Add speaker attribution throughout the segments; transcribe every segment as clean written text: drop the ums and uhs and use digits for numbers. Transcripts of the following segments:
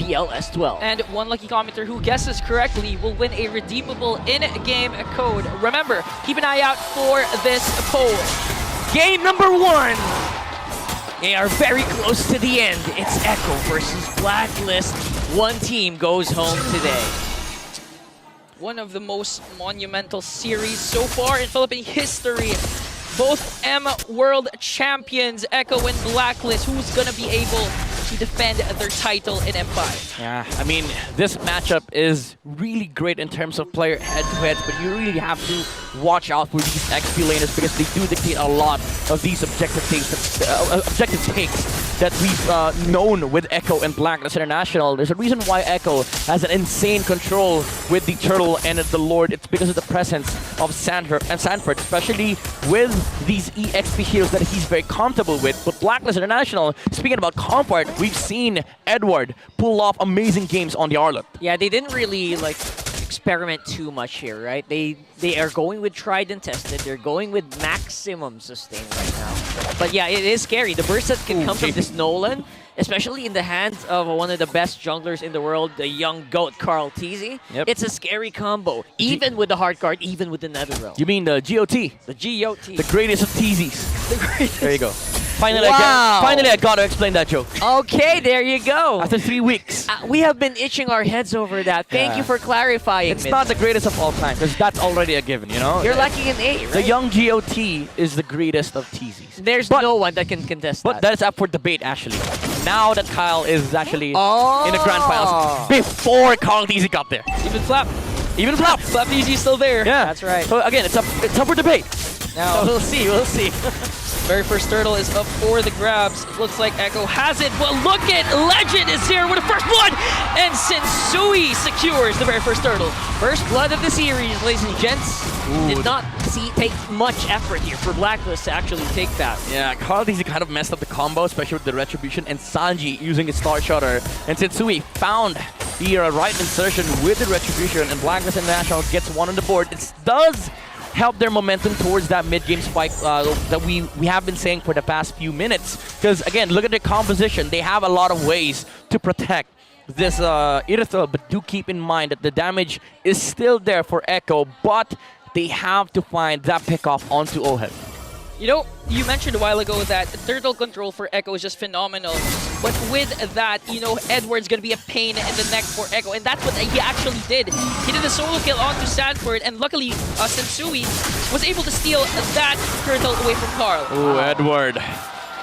Speaker 1: BLS12.
Speaker 2: And one lucky commenter who guesses correctly will win a redeemable in-game code. Remember, keep an eye out for this poll.
Speaker 1: Game number 1. They are very close to the end. It's Echo versus Blacklist. One team goes home today.
Speaker 2: One of the most monumental series so far in Philippine history. Both M World Champions, Echo and Blacklist. Who's gonna be able to defend their title in M5?
Speaker 3: Yeah, I mean, this matchup is really great in terms of player head-to-heads, but you really have to watch out for these XP laners because they do dictate a lot of these objective takes that we've known with Echo and Blacklist International. There's a reason why Echo has an insane control with the Turtle and the Lord. It's because of the presence of Sanford, especially with these EXP heroes that he's very comfortable with. But Blacklist International, speaking about comfort, we've seen Edward pull off amazing games on the Arlet.
Speaker 1: Yeah, they didn't really like experiment too much here, right? They are going with tried and tested. They're going with maximum sustain right now. But yeah, it is scary. The burst that can come from this Nolan, especially in the hands of one of the best junglers in the world, the young GOAT, Carl TZ.
Speaker 3: Yep.
Speaker 1: It's a scary combo, even with the hard card, even with the Netherrealm.
Speaker 3: You mean the GOT?
Speaker 1: The GOT.
Speaker 3: The greatest of TZs.
Speaker 1: The greatest.
Speaker 3: There you go. Finally,
Speaker 1: Wow.
Speaker 3: finally, I got to explain that joke.
Speaker 1: Okay, there you go.
Speaker 3: After 3 weeks.
Speaker 1: We have been itching our heads over that. Thank
Speaker 3: Yeah.
Speaker 1: you for clarifying.
Speaker 3: It's not the greatest of all time, because that's already a given, you know?
Speaker 1: You're lacking an 8, right?
Speaker 3: The young GOT is the greatest of TZs.
Speaker 1: There's no one that can contest
Speaker 3: But
Speaker 1: that.
Speaker 3: that is up for debate, actually. Now that Kyle is actually
Speaker 1: Oh.
Speaker 3: in the grand finals, before Carl TZ got there.
Speaker 2: Even Flap.
Speaker 3: Even Flap.
Speaker 2: Flap Easy is still there.
Speaker 3: Yeah.
Speaker 1: That's right.
Speaker 3: So again, it's up for debate.
Speaker 2: Now,
Speaker 1: We'll see, we'll see.
Speaker 2: very first turtle is up for the grabs. It looks like Echo has it, but look at Legend is here with the first blood, and Sensui secures the very first turtle.
Speaker 1: First blood of the series, ladies and gents. Did not take much effort here for Blacklist to actually take that.
Speaker 3: Yeah, Carl TZ kind of messed up the combo, especially with the Retribution, and Sanji using his Star Shutter. And Sensui found the right insertion with the Retribution, and Blacklist International gets one on the board. It does help their momentum towards that mid-game spike that we have been saying for the past few minutes. Because again, look at their composition. They have a lot of ways to protect this Irithel, but do keep in mind that the damage is still there for Echo, but they have to find that pickoff onto Ohed.
Speaker 2: You know, you mentioned a while ago that turtle control for Echo is just phenomenal. But with that, you know, Edward's going to be a pain in the neck for Echo. And that's what he actually did. He did a solo kill onto Sanford. And luckily, Sensui was able to steal that turtle away from Carl.
Speaker 3: Ooh, Edward.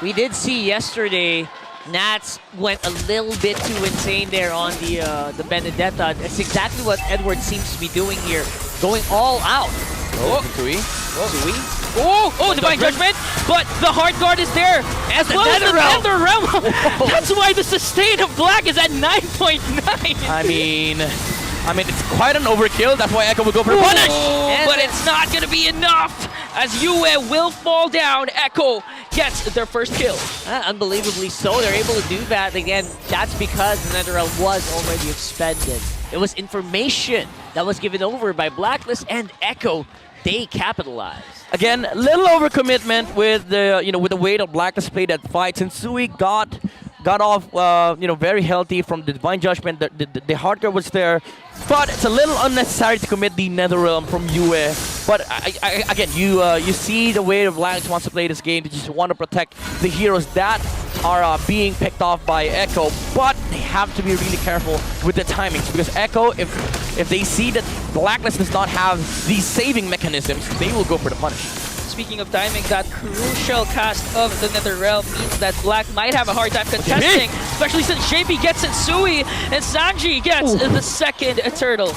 Speaker 1: We did see yesterday, Nats went a little bit too insane there on the Benedetta. That's exactly what Edward seems to be doing here. Going all out.
Speaker 3: Sensui.
Speaker 2: Oh, Divine Judgment, but the hard guard is there, as well as the Netherrealm. That's why the sustain of Black is at 9.9.
Speaker 3: I mean, it's quite an overkill. That's why Echo will go for the punish.
Speaker 2: But it's not going to be enough, as Yue will fall down. Echo gets their first kill.
Speaker 1: Unbelievably so, they're able to do that. Again, that's because the Netherrealm was already expended. It was information that was given over by Blacklist, and Echo, they capitalized.
Speaker 3: Again, little overcommitment with the with the way that Blacklist played that fight. Sensui got off very healthy from the Divine Judgment. The hardcore was there, but it's a little unnecessary to commit the Netherrealm from Yue. But again, you see the way Blacklist wants to play this game. They just want to protect the heroes that are being picked off by Echo, but they have to be really careful with the timings, because Echo, if they see that Blacklist does not have these saving mechanisms, they will go for the punish.
Speaker 2: Speaking of timing, that crucial cast of the Netherrealm means that Black might have a hard time contesting, especially since JP gets Sensui and Sanji gets the second turtle.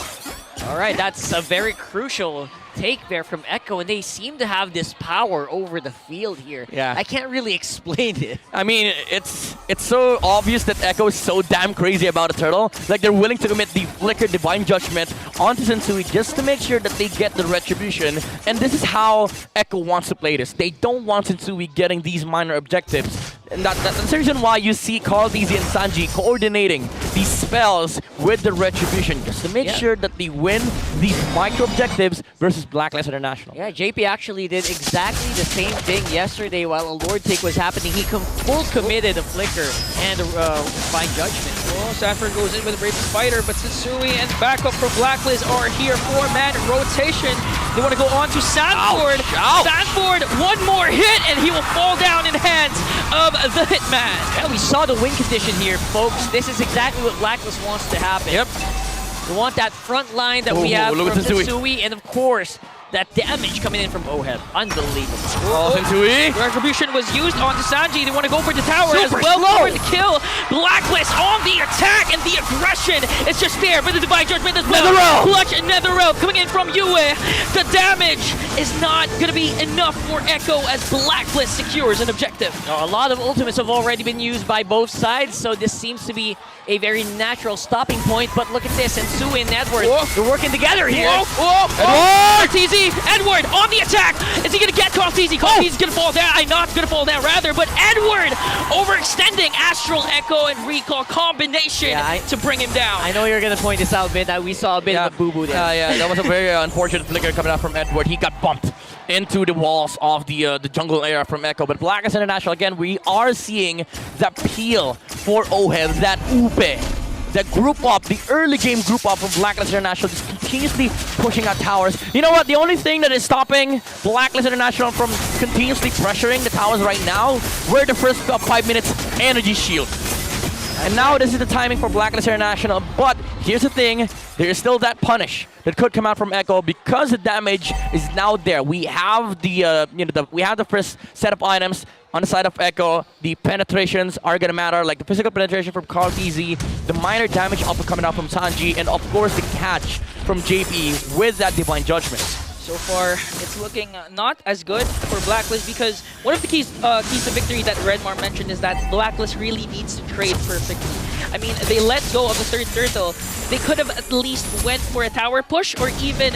Speaker 1: All right, that's a very crucial take there from Echo, and they seem to have this power over the field here.
Speaker 3: Yeah.
Speaker 1: I can't really explain it.
Speaker 3: I mean, it's so obvious that Echo is so damn crazy about a turtle. Like, they're willing to commit the Flicker Divine Judgment onto Sensui just to make sure that they get the Retribution. And this is how Echo wants to play this. They don't want Sensui getting these minor objectives. And that's the reason why you see Carl TZ and Sanji coordinating these spells with the Retribution just to make sure that they win these micro objectives versus Blacklist International.
Speaker 1: Yeah, JP actually did exactly the same thing yesterday while a Lord take was happening. He full committed a Flicker and a Fine Judgment.
Speaker 2: Oh, Sanford goes in with a Brave Spider, but Sensui and backup for Blacklist are here. 4-man rotation. They want to go on to Sanford. Sanford, one more hit, and he will fall down in the hands of the Hitman.
Speaker 1: Yeah, we saw the win condition here, folks. This is exactly what Blacklist wants to happen.
Speaker 3: Yep.
Speaker 1: We want that front line that we have from
Speaker 3: Sensui.
Speaker 1: Sensui, and of course, that damage coming in from Oheb. Unbelievable.
Speaker 3: Sensui.
Speaker 2: Retribution was used onto Sanji. They want to go for the tower
Speaker 1: Super
Speaker 2: as well
Speaker 1: slow.
Speaker 2: for the kill. Blacklist on the attack, and the aggression is just there. But the Divine Judgment as well.
Speaker 3: Netherrealm.
Speaker 2: Clutch and Netherrealm coming in from Yue. The damage is not going to be enough for Echo as Blacklist secures an objective.
Speaker 1: A lot of ultimates have already been used by both sides, so this seems to be a very natural stopping point. But look at this, and Sue and Edward, they're working together here.
Speaker 2: TZ, Edward on the attack. Is he going to get Carlteezy? Carlteezy's going to fall down. Not going to fall down, rather. But Edward overextending Astral Echo and Recall combination to bring him down.
Speaker 1: I know you're going to point this out, Ben. We saw a bit of a boo-boo there.
Speaker 3: Yeah, that was a very unfortunate flicker coming out from Edward. He got bumped into the walls of the jungle area from Echo. But Blacklist International, again, we are seeing that peel for Oheb, that Upe, that group up, the early game group up from Blacklist International, just continuously pushing out towers. You know what? The only thing that is stopping Blacklist International from continuously pressuring the towers right now were the first 5 minutes energy shield. And now this is the timing for Blacklist International, but here's the thing, there is still that punish that could come out from Echo because the damage is now there. We have the we have the first set of items on the side of Echo. The penetrations are gonna matter, like the physical penetration from Carlteezy, the minor damage also coming out from Sanji, and of course the catch from JP with that Divine Judgment.
Speaker 2: So far, it's looking not as good for Blacklist because one of the keys to victory that Redmar mentioned is that Blacklist really needs to trade perfectly. I mean, they let go of the third turtle. They could have at least went for a tower push or even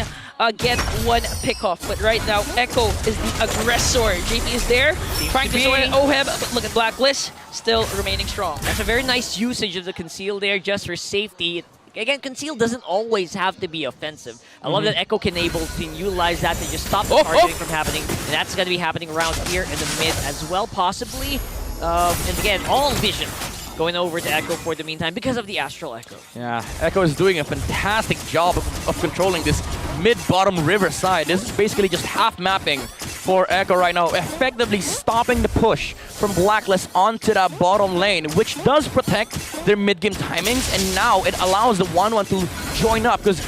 Speaker 2: get one pick-off. But right now, Echo is the aggressor. JP is there, trying to destroy Oheb, but look at Blacklist, still remaining strong.
Speaker 1: That's a very nice usage of the Conceal there just for safety. Again, Conceal doesn't always have to be offensive. I love that Echo can utilize that to just stop the targeting from happening. And that's going to be happening around here in the mid as well, possibly. And again, all vision going over to Echo for the meantime because of the Astral Echo.
Speaker 3: Yeah, Echo is doing a fantastic job of controlling this mid-bottom river side. This is basically just half mapping for Echo right now, effectively stopping the push from Blacklist onto that bottom lane, which does protect their mid-game timings, and now it allows the 1-1 to join up, because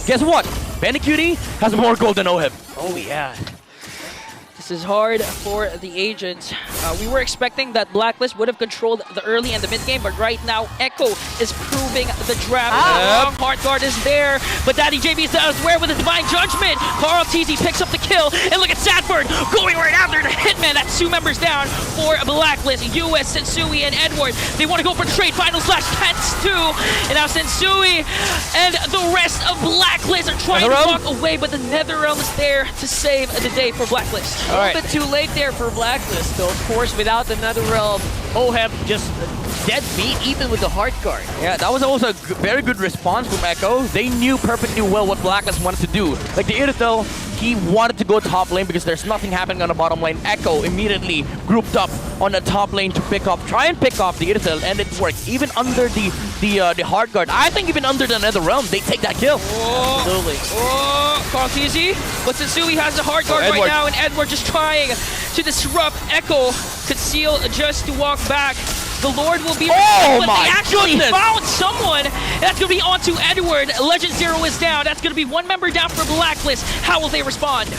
Speaker 3: guess what? Benny Cutie has more gold than Oheb.
Speaker 1: Oh yeah.
Speaker 2: This is hard for the agents. We were expecting that Blacklist would have controlled the early and the mid game, but right now Echo is proving the draft. Heart Guard is there, but Daddy JB is elsewhere with a Divine Judgment. Carlteezy picks up the kill, and look at Sanford going right after the Hitman. That's 2 members down for Blacklist. US, Sensui, and Edward. They want to go for the trade. Final slash Tents 2, and now Sensui and the rest of Blacklist are trying to walk away, but the Netherrealm is there to save the day for Blacklist.
Speaker 1: A little bit too late there for Blacklist, though. Of course, without the Netherrealm, Oheb just dead meat, even with the Heart Guard.
Speaker 3: Yeah, that was also a very good response from Echo. They knew perfectly well what Blacklist wanted to do. Like the Irithel, he wanted to go top lane because there's nothing happening on the bottom lane. Echo immediately grouped up on the top lane to try and pick off the Irithel, and it worked. Even under the Heart Guard, I think even under the Netherrealm, they take that kill.
Speaker 1: Absolutely.
Speaker 2: Carlteezy, but Sensui has the Heart Guard right now, and Edward just trying to disrupt Echo. Conceal just to walk back. The Lord will be but they actually found someone. That's going to be onto Edward. Legend Zero is down. That's going to be 1 member down for Blacklist. How will they respond?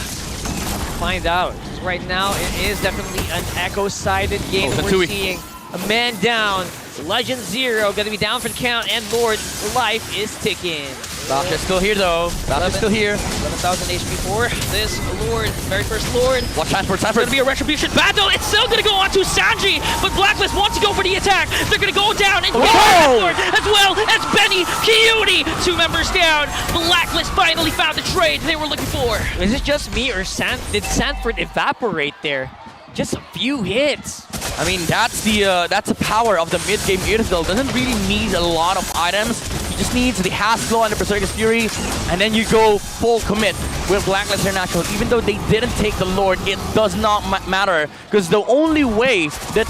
Speaker 1: Find out. Right now, it is definitely an Echo-sided game. We're seeing a man down. Legend Zero going to be down for the count, and Lord, life is ticking.
Speaker 3: Doctor's still here though. Doctor's still here.
Speaker 2: 11,000 HP for this Lord, very first Lord.
Speaker 3: Watch Sanford.
Speaker 2: It's going to be a retribution battle. It's still going to go on to Sanji, but Blacklist wants to go for the attack. They're going to go down and get Lord as well as Benny Cutie. 2 members down. Blacklist finally found the trade they were looking for.
Speaker 1: Is it just me, or did Sanford evaporate there? Just a few hits.
Speaker 3: I mean, that's the power of the mid-game Irithel. Doesn't really need a lot of items. He just needs the Haskell and the Berserker's Fury, and then you go full commit with Blacklist International. Even though they didn't take the Lord, it does not matter, because the only way that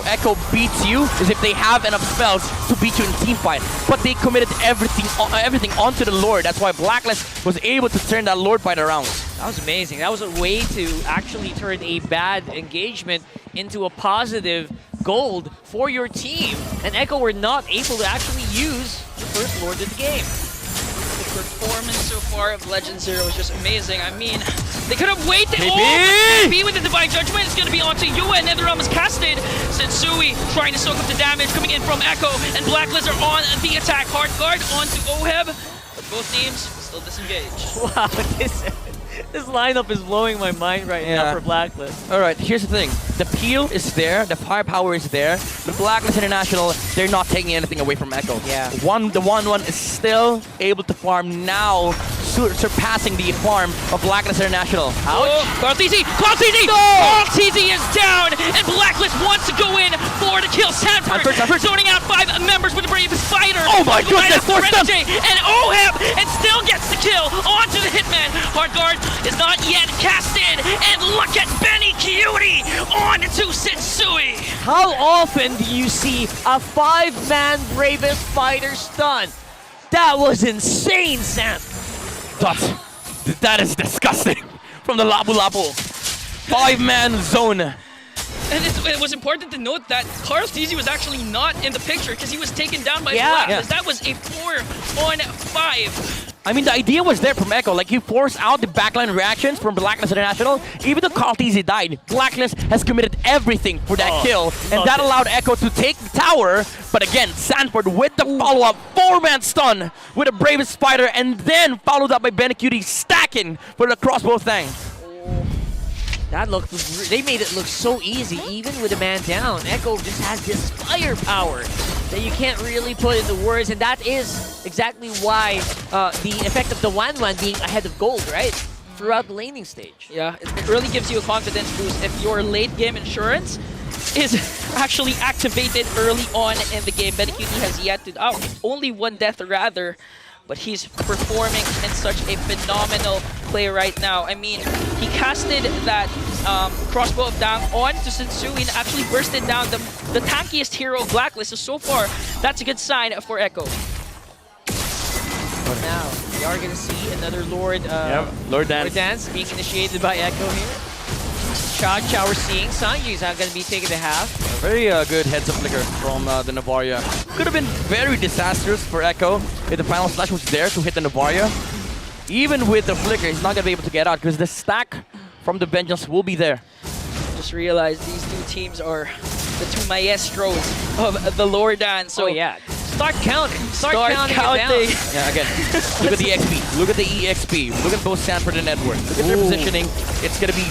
Speaker 3: Echo beats you is if they have enough spells to beat you in team fight. But they committed everything onto the Lord. That's why Blacklist was able to turn that Lord fight around.
Speaker 1: That was amazing. That was a way to actually turn a bad engagement into a positive gold for your team. And Echo were not able to actually use the first Lord of the game.
Speaker 2: The performance so far of Legend Zero is just amazing. I mean, they could have waited.
Speaker 3: JP!
Speaker 2: Oh, JP with the Divine Judgment is going to be onto Yua, and NetherRealm is casted. Sensui trying to soak up the damage coming in from Echo, and Blacklist are on the attack. Hard guard onto Oheb, but both teams still disengaged.
Speaker 1: Wow, this lineup is blowing my mind right now for Blacklist.
Speaker 3: All right, here's the thing. The peel is there, the firepower is there. The Blacklist International, they're not taking anything away from Echo.
Speaker 1: Yeah.
Speaker 3: The 1-1 is still able to farm now, surpassing the farm of Blacklist International.
Speaker 2: Oh, Carl-TZ! Carl-TZ!
Speaker 3: No!
Speaker 2: Carl-TZ is down, and Blacklist wants to go in for the kill. Sanford zoning out 5 members with the Bravest Fighter.
Speaker 3: Oh my goodness,
Speaker 2: and Oheb, and still gets the kill onto the Hitman. Hard guard is not yet casted, and look at Benny Cutie on to Sensui.
Speaker 1: How often do you see a 5-man Bravest Fighter stun? That was insane, Sam.
Speaker 3: That is disgusting. From the Lapu Lapu. 5-man zone.
Speaker 2: And it was important to note that Carl-TZ was actually not in the picture because he was taken down by
Speaker 1: Yeah.
Speaker 2: Blacklist. That was a 4-on-5.
Speaker 3: I mean, the idea was there from Echo. Like, he forced out the backline reactions from Blacklist International. Even though Carl-TZ died, Blacklist has committed everything for that kill. And that allowed Echo to take the tower. But again, Sanford with the follow-up 4-man stun with a Bravest Spider. And then followed up by Benecutie stacking for the crossbow thing.
Speaker 1: That looked, they made it look so easy, even with a man down. Echo just has this firepower that you can't really put into words, and that is exactly why the effect of the 1-1 being ahead of gold, right? Throughout the laning stage.
Speaker 2: Yeah, it really gives you a confidence boost if your late game insurance is actually activated early on in the game. Benecutie has yet to, only 1 death rather, but he's performing in such a phenomenal play right now. I mean, he casted that crossbow of down on to Sensui and actually bursted down the tankiest hero of Blacklist. So far, that's a good sign for Echo.
Speaker 1: Now, we are going to see another Lord,
Speaker 3: Lord Dance.
Speaker 1: Lord Dance being initiated by Echo here. Cha we're seeing. Sanji is not going to be taken to half.
Speaker 3: Very good heads-up flicker from the Navaria. Could have been very disastrous for Echo if the final slash was there to hit the Navaria. Even with the flicker, he's not going to be able to get out because the stack from the Vengeance will be there.
Speaker 2: Just realized these two teams are the two maestros of the Lord Dance. So
Speaker 1: yeah. Start counting. Start counting.
Speaker 3: Yeah, again, look at the XP. Look at the EXP. Look at both Sanford and Edward. Look at their positioning. It's going to be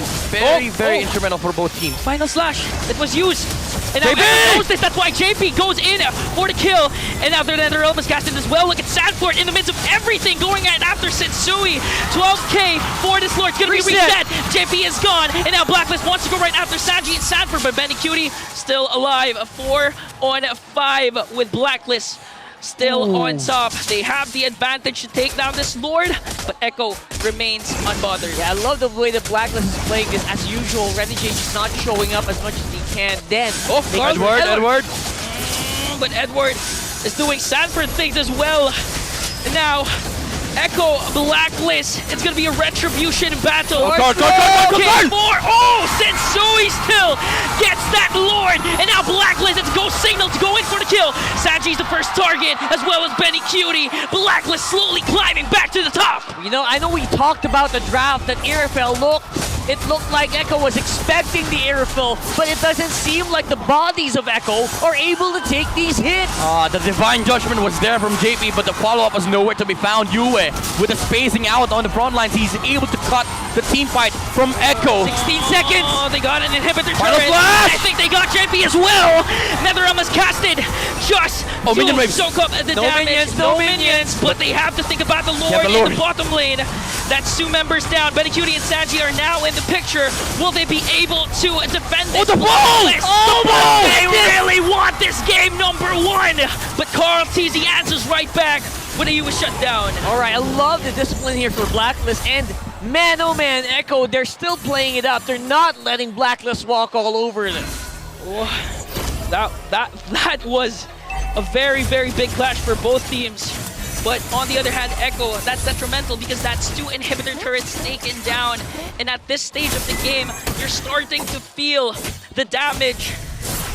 Speaker 3: very instrumental for both teams.
Speaker 2: Final slash. It was used. And now Echo knows this. That's why JP goes in for the kill. And now the NetherRealm is casted as well. Look at Sanford in the midst of everything going at after Sensui. 12k for this Lord. It's going to be reset. JP is gone. And now Blacklist wants to go right after Sanji and Sanford. But Benecutie still alive. 4-on-5 with Blacklist still on top. They have the advantage to take down this Lord, but Echo remains unbothered.
Speaker 1: Yeah, I love the way that Blacklist is playing this as usual. Renegade just not showing up as much as he can. Then,
Speaker 3: Edward.
Speaker 2: But Edward is doing Sanford things as well. And now, Echo Blacklist. It's gonna be a retribution battle. Sensui still gets that Lord, and now Blacklist. It's Ghost Signal to go in for the kill. Sanji's the first target, as well as Benecutie. Blacklist slowly climbing back to the top.
Speaker 1: you know, I know we talked about the draft that Irifel it looked like Echo was expecting the Irifel, but it doesn't seem like the bodies of Echo are able to take these hits.
Speaker 3: The Divine Judgment was there from JP, but the follow-up was nowhere to be found. Yue, with the spacing out on the front lines, he's able to cut the team fight from Echo.
Speaker 1: 16 seconds.
Speaker 2: Oh, they got an inhibitor
Speaker 3: Final
Speaker 2: turret.
Speaker 3: blast!
Speaker 2: I think they got JP as well. Netherrealm is casted just
Speaker 3: minion
Speaker 2: to
Speaker 3: waves.
Speaker 2: soak up the
Speaker 1: No
Speaker 2: damage.
Speaker 1: minions,
Speaker 2: No
Speaker 1: no
Speaker 2: minions, but they have to think about the Lord,
Speaker 3: the
Speaker 2: in
Speaker 3: Lord.
Speaker 2: the bottom lane. That's 2 members down. Betty Cutie and Sanji are now in the picture. Will they be able to defend this?
Speaker 3: Oh, the ball!
Speaker 2: Blacklist?
Speaker 3: Oh,
Speaker 2: The
Speaker 3: ball!
Speaker 2: They really want this game number 1. But Carl TZ answers right back when he was shut down.
Speaker 1: All right, I love the discipline here for Blacklist, and man, oh man, Echo, they're still playing it up. They're not letting Blacklist walk all over them.
Speaker 2: Oh, that was a very, very big clash for both teams. But on the other hand, Echo, that's detrimental because that's 2 inhibitor turrets taken down. And at this stage of the game, you're starting to feel the damage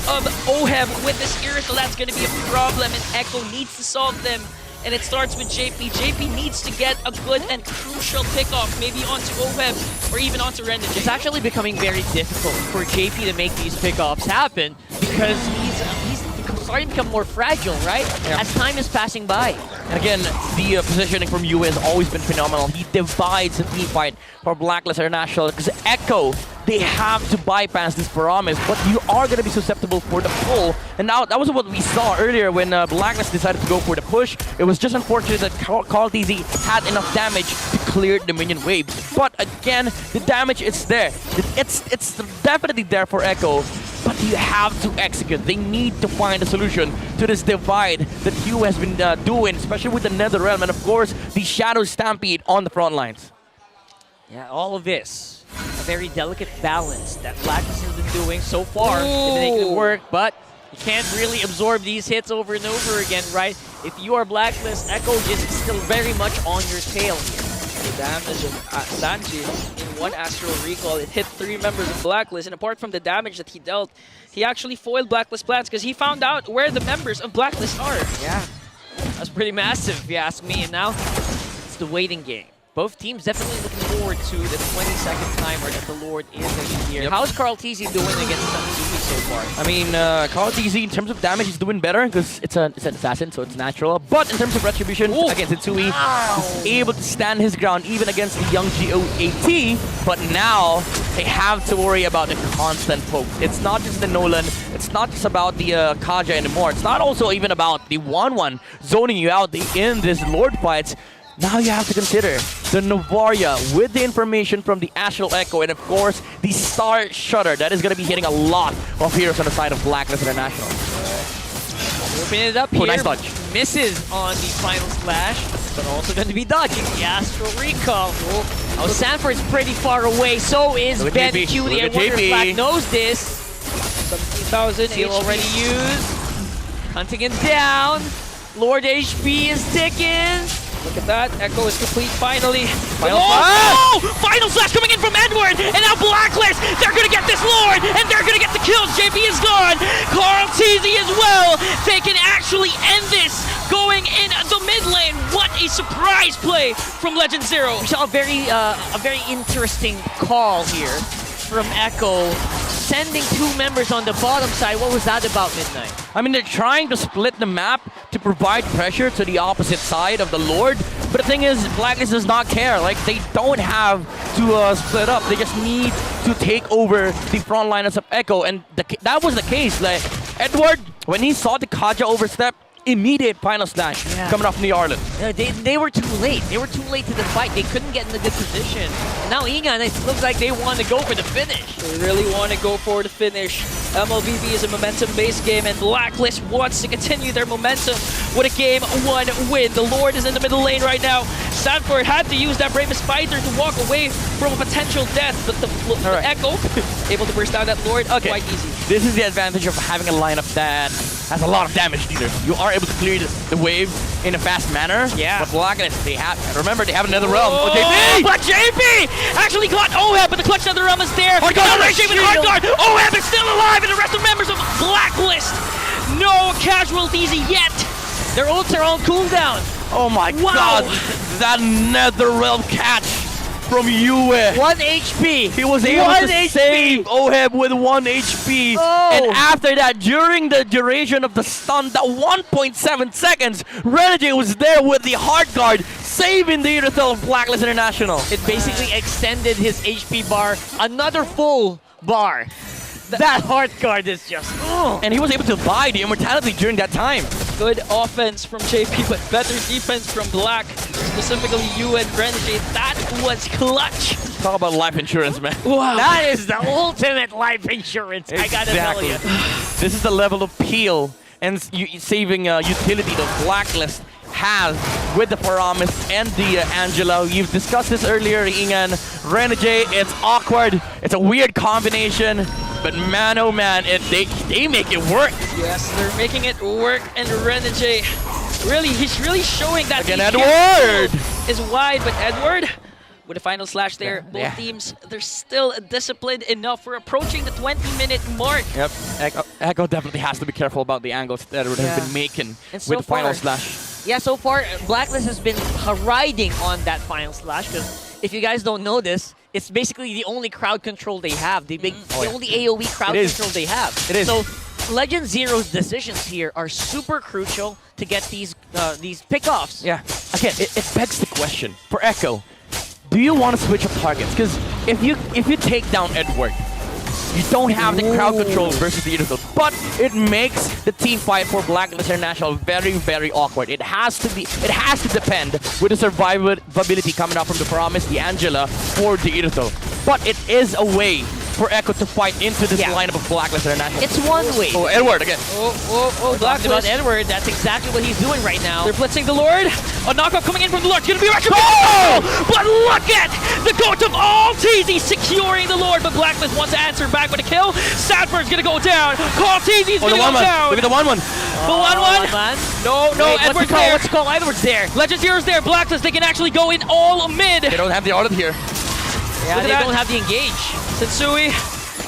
Speaker 2: of OHEB with this Iris, that's going to be a problem, and Echo needs to solve them. And it starts with JP. JP needs to get a good and crucial pickoff, maybe onto OHEB or even onto Renegade.
Speaker 1: It's actually becoming very difficult for JP to make these pickoffs happen because he's starting to become more fragile, right?
Speaker 3: Yeah.
Speaker 1: As time is passing by.
Speaker 3: And again, the positioning from UA has always been phenomenal. He divides the team fight for Blacklist International because Echo, they have to bypass this Paramis, but you are going to be susceptible for the pull. And now that was what we saw earlier when Blacklist decided to go for the push. It was just unfortunate that Carl TZ had enough damage to clear the minion waves. But again, the damage is there. It's definitely there for Echo. But you have to execute. They need to find a solution to this divide that you has been doing, especially with the Netherrealm and of course the Shadow Stampede on the front lines.
Speaker 1: Yeah, all of this, a very delicate balance that Blacklist has been doing so far. They've been making it work, but you can't really absorb these hits over and over again, right? If you are Blacklist, Echo is still very much on your tail here.
Speaker 2: The damage of Sanji in 1 Astral Recall, it hit 3 members of Blacklist, and apart from the damage that he dealt, he actually foiled Blacklist plans because he found out where the members of Blacklist are.
Speaker 1: Yeah, that's pretty massive if you ask me, and now it's the waiting game. Both teams definitely looking forward to the 20-second timer that the Lord is going to be here.
Speaker 3: Yep.
Speaker 1: How's Carl TZ doing against Sansumi so far?
Speaker 3: I mean, Carl TZ in terms of damage is doing better because it's an assassin, so it's natural. But in terms of retribution against Itsui, he's able to stand his ground even against the young GOAT. But now they have to worry about the constant poke. It's not just the Nolan. It's not just about the Kaja anymore. It's not also even about the 1-1 zoning you out in this Lord fights. Now you have to consider the Novaria with the information from the Astral Echo and of course the Star Shutter that is going to be hitting a lot of heroes on the side of Blacklist International.
Speaker 1: Opening it up here.
Speaker 3: Nice dodge.
Speaker 1: Misses on the final slash, but also going to be dodging the Astral Recall. Oh, Sanford's pretty far away. So is
Speaker 3: Look at
Speaker 1: Ben
Speaker 3: JP.
Speaker 1: Cutie. I
Speaker 3: Look at
Speaker 1: wonder if
Speaker 3: JP.
Speaker 1: Black knows this.
Speaker 2: 17,000
Speaker 1: Seal already used. Hunting him down. Lord HP is ticking.
Speaker 2: Look at that. Echo is complete finally.
Speaker 3: Final
Speaker 2: oh! Final slash coming in from Edward! And now Blacklist! They're gonna get this Lord! And they're gonna get the kills! JP is gone! Carl TZ as well! They can actually end this going in the mid lane! What a surprise play from Legend Zero!
Speaker 1: We saw a very interesting call here from Echo, sending 2 members on the bottom side. What was that about, Midnight?
Speaker 3: I mean, they're trying to split the map to provide pressure to the opposite side of the Lord. But the thing is, Blacklist does not care. Like, they don't have to split up. They just need to take over the front liners of Echo. And that was the case. Like, Edward, when he saw the Kaja overstep, immediate final slash coming off from the Arlen.
Speaker 1: They were too late. They were too late to the fight. They couldn't get in a good position. And now Ingan, it looks like they want to go for the finish.
Speaker 2: They really want to go for the finish. MLBB is a momentum-based game, and Blacklist wants to continue their momentum with a Game 1 win. The Lord is in the middle lane right now. Sanford had to use that Bravest Fighter to walk away from a potential death, but the Echo able to burst down that Lord quite easy.
Speaker 3: This is the advantage of having a lineup that has a lot of damage dealers. You are able to clear the wave in a fast manner.
Speaker 1: Yeah.
Speaker 3: But Blacklist, remember, they have another realm.
Speaker 2: Oh,
Speaker 3: JP!
Speaker 2: but JP actually caught OHEB, but the clutch Nether realm is there.
Speaker 3: Hard guard,
Speaker 2: With hard guard. OHEB is still alive, and the rest of the members of Blacklist, no casualties yet.
Speaker 1: Their ults are on cooldown.
Speaker 3: Oh my god, that Nether realm catch from Yue.
Speaker 1: 1 HP.
Speaker 3: He was able to save OHEB with 1 HP.
Speaker 1: Oh.
Speaker 3: And after that, during the duration of the stun, that 1.7 seconds, Renegade was there with the hard guard, saving the Irithel of Blacklist International.
Speaker 1: It basically extended his HP bar another full bar. That heart guard is just...
Speaker 3: And he was able to buy the immortality during that time.
Speaker 2: Good offense from JP, but better defense from Black. Specifically you and Renegade. That was clutch.
Speaker 3: Talk about life insurance, man.
Speaker 2: Wow.
Speaker 1: That is the ultimate life insurance, I gotta tell you.
Speaker 3: This is the level of peel and saving utility that Blacklist has with the Paramis and the Angela. You've discussed this earlier, Ingan. Renegade, it's awkward. It's a weird combination. But man, oh man, they make it work.
Speaker 2: Yes, they're making it work, and Renegade, he's really showing that
Speaker 3: Again,
Speaker 2: the
Speaker 3: Edward
Speaker 2: is wide, but Edward, with a final slash there, both
Speaker 3: Yeah.
Speaker 2: teams, they're still disciplined enough. We're approaching the 20-minute mark.
Speaker 3: Yep, Echo definitely has to be careful about the angles that Edward has been making
Speaker 1: And so
Speaker 3: with the final
Speaker 1: far-
Speaker 3: slash.
Speaker 1: Yeah, so far, Blacklist has been riding on that final slash, because if you guys don't know this, it's basically the only crowd control they have. The only AoE crowd
Speaker 3: It is.
Speaker 1: control they have.
Speaker 3: It is.
Speaker 1: So Legend Zero's decisions here are super crucial to get these pickoffs.
Speaker 3: Yeah, again, it begs the question for Echo. Do you want to switch up targets? Because if you take down Edward, you don't have the crowd control versus the Irithel, but it makes the team fight for Blacklist International very, very awkward. It has to depend with the survivability coming out from the Promise, the Angela, for the Irithel. But it is a way for Echo to fight into this lineup of Blacklist International.
Speaker 1: It's one way.
Speaker 3: Oh, Edward again.
Speaker 2: Oh,
Speaker 1: Talking about
Speaker 2: Blacklist.
Speaker 1: Edward, that's exactly what he's doing right now.
Speaker 2: They're blitzing the Lord. A knockout coming in from the Lord. It's going to be Retribution. But look at the GOAT of all TZ securing the Lord. But Blacklist wants to answer back with a kill. Sadford's going to go down. Call TZ's going to go down.
Speaker 3: Look at the 1-1.
Speaker 2: The 1-1.
Speaker 1: Man.
Speaker 2: No,
Speaker 1: Wait,
Speaker 2: Edward's
Speaker 1: what's the call?
Speaker 2: there.
Speaker 1: What's the call? Edward's there.
Speaker 2: Legend Zero's there. Blacklist, they can actually go in all mid.
Speaker 3: They don't have the audit here.
Speaker 1: Yeah,
Speaker 2: Look at
Speaker 1: they
Speaker 2: that.
Speaker 1: don't have the engage.
Speaker 2: Sensui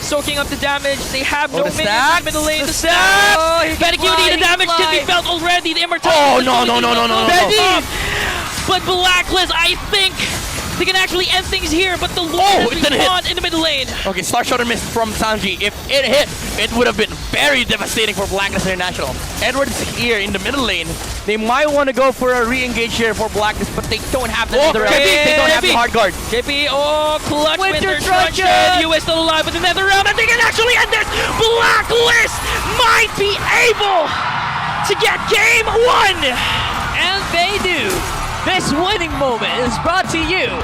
Speaker 2: soaking up the damage. They have no
Speaker 3: the
Speaker 2: minions in
Speaker 3: stacks.
Speaker 2: the middle lane. The
Speaker 3: The
Speaker 2: stacks.
Speaker 1: Oh, he can
Speaker 2: Betty
Speaker 1: fly,
Speaker 2: Cutie, the
Speaker 1: he can
Speaker 2: damage can be
Speaker 1: fly.
Speaker 2: felt already. The immortality.
Speaker 3: Oh,
Speaker 2: is
Speaker 3: no,
Speaker 2: going to
Speaker 3: no,
Speaker 2: be
Speaker 3: no, no, no,
Speaker 2: Betty.
Speaker 3: no.
Speaker 2: But Blacklist, I think they can actually end things here. But the Lord
Speaker 3: Oh,
Speaker 2: has
Speaker 3: it didn't hit.
Speaker 2: respawned in the middle lane.
Speaker 3: Okay, Star Shooter missed from Sanji. If it hit, it would have been very devastating for Blacklist International. Edward is here in the middle lane. They might want to go for a re-engage here for Blacklist, but they don't have the nether realm. They don't have the hard guard.
Speaker 2: JP, clutch
Speaker 1: Winter
Speaker 2: Winter Truncheon.
Speaker 1: Truncheon.
Speaker 2: You is still alive with the nether realm, and they can actually end this. Blacklist might be able to get game 1.
Speaker 1: And they do. This winning moment is brought to you